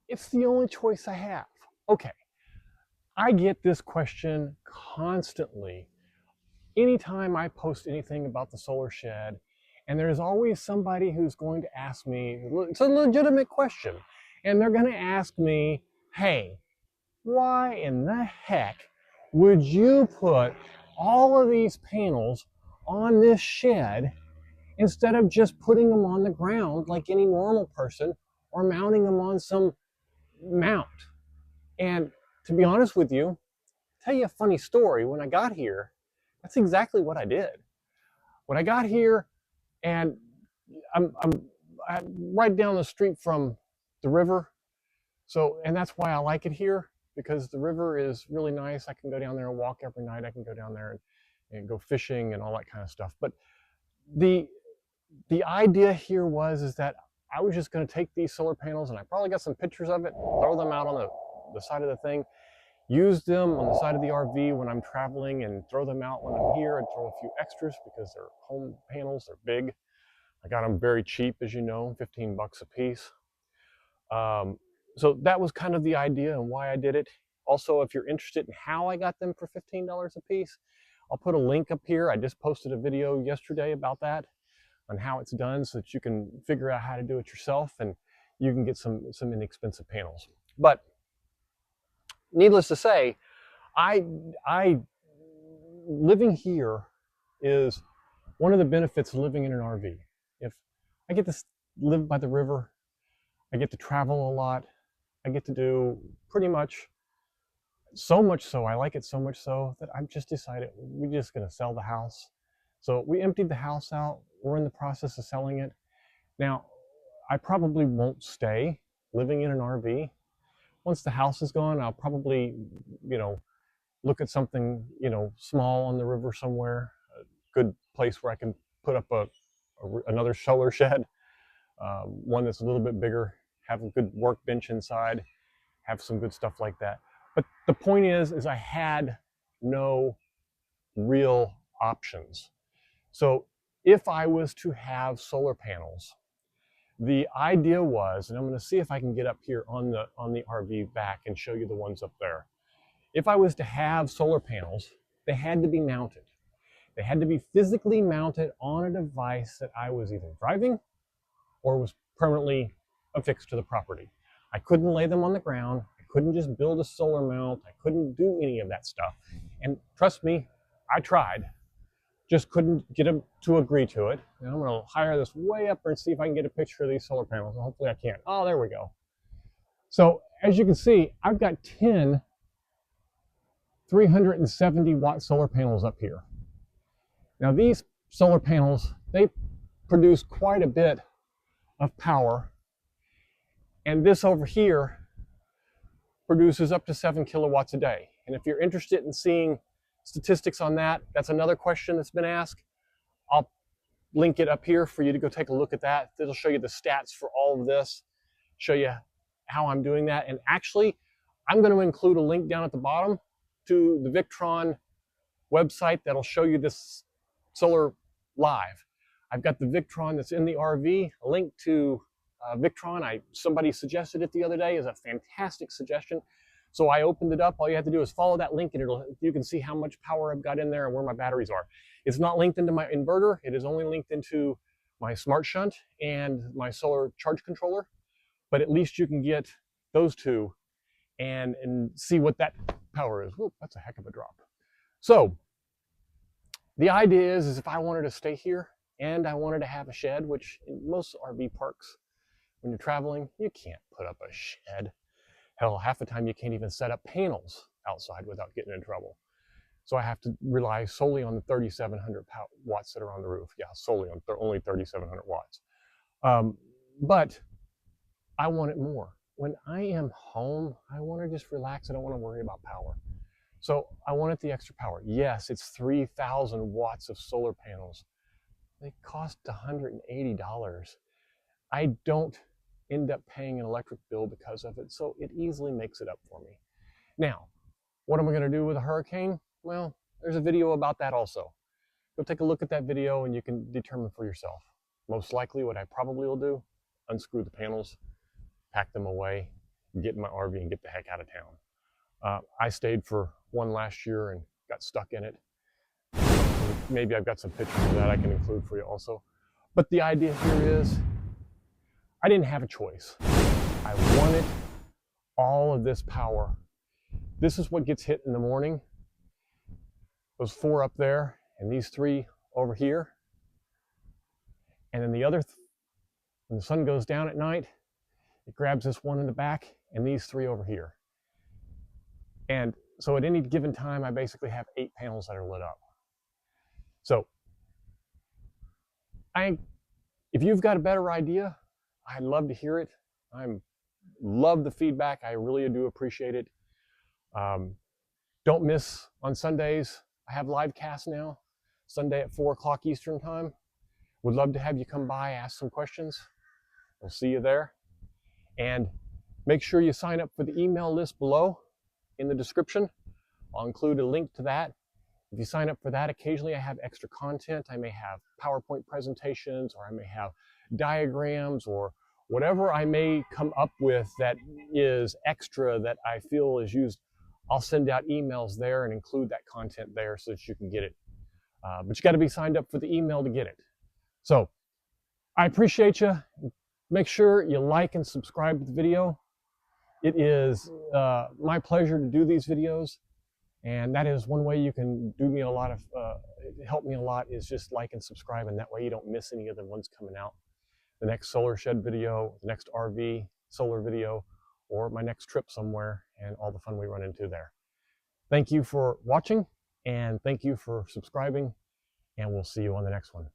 it's the only choice I have. Okay, I get this question constantly anytime I post anything about the solar shed, and there's always somebody who's going to ask me, it's a legitimate question, and they're going to ask me, hey, why in the heck would you put all of these panels on this shed instead of just putting them on the ground like any normal person or mounting them on some mount? And to be honest with you, tell you a funny story. When I got here, that's exactly what I did. When I got here, and I'm right down the street from the river, so and that's why I like it here, because the river is really nice. I can go down there and walk every night. I can go down there and go fishing and all that kind of stuff. But the the idea here was is that I was just going to take these solar panels, and I probably got some pictures of it, throw them out on the side of the thing, use them on the side of the RV when I'm traveling, and throw them out when I'm here, and throw a few extras because they're home panels, they're big. I got them very cheap, as you know, 15 bucks a piece. So that was kind of the idea and why I did it. Also, if you're interested in how I got them for $15 a piece, I'll put a link up here. I just posted a video yesterday about that, on how it's done, so that you can figure out how to do it yourself and you can get some inexpensive panels. But needless to say, I living here is one of the benefits of living in an RV. If I get to live by the river, I get to travel a lot, I get to do pretty much, so much so, I like it so much so that I've just decided we're just going to sell the house. So we emptied the house out. We're in the process of selling it. Now, I probably won't stay living in an RV. Once the house is gone, I'll probably, look at something, small on the river somewhere, a good place where I can put up another solar shed, one that's a little bit bigger, have a good workbench inside, have some good stuff like that. But the point is I had no real options. So if I was to have solar panels, the idea was, and I'm going to see if I can get up here on the RV back and show you the ones up there. If I was to have solar panels, they had to be mounted. They had to be physically mounted on a device that I was either driving or was permanently affixed to the property. I couldn't lay them on the ground. I couldn't just build a solar mount. I couldn't do any of that stuff. And trust me, I tried. Just couldn't get them to agree to it. And I'm going to hire this way up there and see if I can get a picture of these solar panels. And hopefully I can. Oh, there we go. So as you can see, I've got 10 370 watt solar panels up here. Now these solar panels, they produce quite a bit of power. And this over here produces up to 7 kilowatts a day. And if you're interested in seeing statistics on that, that's another question that's been asked. I'll link it up here for you to go take a look at that. It'll show you the stats for all of this, show you how I'm doing that. And actually, I'm going to include a link down at the bottom to the Victron website that'll show you this solar live. I've got the Victron that's in the RV, a link to Victron. Somebody suggested it the other day, is a fantastic suggestion. So I opened it up. All you have to do is follow that link and you can see how much power I've got in there and where my batteries are. It's not linked into my inverter. It is only linked into my smart shunt and my solar charge controller. But at least you can get those two and see what that power is. Whoop, that's a heck of a drop. So the idea is if I wanted to stay here and I wanted to have a shed, which in most RV parks, when you're traveling, you can't put up a shed. Hell, half the time you can't even set up panels outside without getting in trouble. So I have to rely solely on the 3,700 watts that are on the roof. Yeah, solely on only 3,700 watts. But I want it more. When I am home, I want to just relax. I don't want to worry about power. So I wanted the extra power. Yes, it's 3,000 watts of solar panels. They cost $180. I don't end up paying an electric bill because of it, so it easily makes it up for me. Now, what am I going to do with a hurricane? Well, there's a video about that also. Go take a look at that video and you can determine for yourself. Most likely what I probably will do, unscrew the panels, pack them away, get in my RV and get the heck out of town. I stayed for one last year and got stuck in it. Maybe I've got some pictures of that I can include for you also. But the idea here is I didn't have a choice. I wanted all of this power. This is what gets hit in the morning. Those 4 up there and these 3 over here. And then the other, when the sun goes down at night, it grabs this one in the back and these 3 over here. And so at any given time, I basically have 8 panels that are lit up. So if you've got a better idea, I'd love to hear it. I love the feedback. I really do appreciate it. Don't miss on Sundays. I have live casts now, Sunday at 4 o'clock Eastern time. Would love to have you come by, ask some questions. We'll see you there. And make sure you sign up for the email list below in the description. I'll include a link to that. If you sign up for that, occasionally I have extra content. I may have PowerPoint presentations, or I may have diagrams, or whatever I may come up with that is extra that I feel is used. I'll send out emails there and include that content there so that you can get it. But you got to be signed up for the email to get it. So I appreciate you. Make sure you like and subscribe to the video. It is my pleasure to do these videos. And that is one way you can do me a lot of, help me a lot, is just like and subscribe. And that way you don't miss any other ones coming out. The next solar shed video, the next RV solar video, or my next trip somewhere, and all the fun we run into there. Thank you for watching, and thank you for subscribing, and we'll see you on the next one.